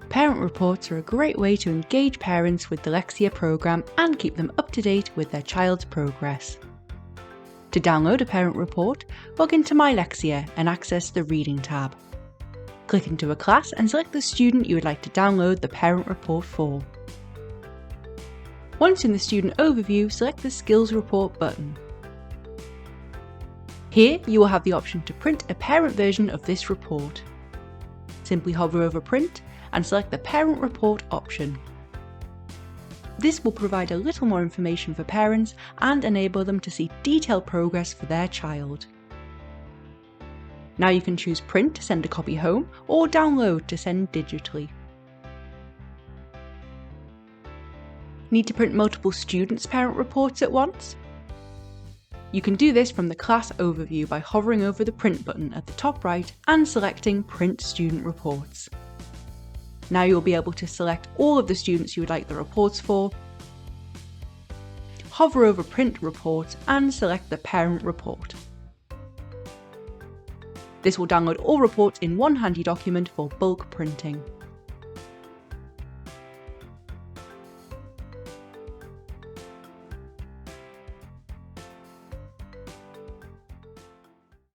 Parent reports are a great way to engage parents with the Lexia programme and keep them up to date with their child's progress. To download a parent report, log into myLexia and access the Reading tab. Click into a class and select the student you would like to download the parent report for. Once in the student overview, select the Skills Report button. Here you will have the option to print a parent version of this report. Simply hover over Print and select the Parent Report option. This will provide a little more information for parents and enable them to see detailed progress for their child. Now you can choose Print to send a copy home or Download to send digitally. Need to print multiple students' parent reports at once? You can do this from the class overview by hovering over the Print button at the top right and selecting Print Student Reports. Now you'll be able to select all of the students you would like the reports for, hover over Print Reports and select the parent report. This will download all reports in one handy document for bulk printing.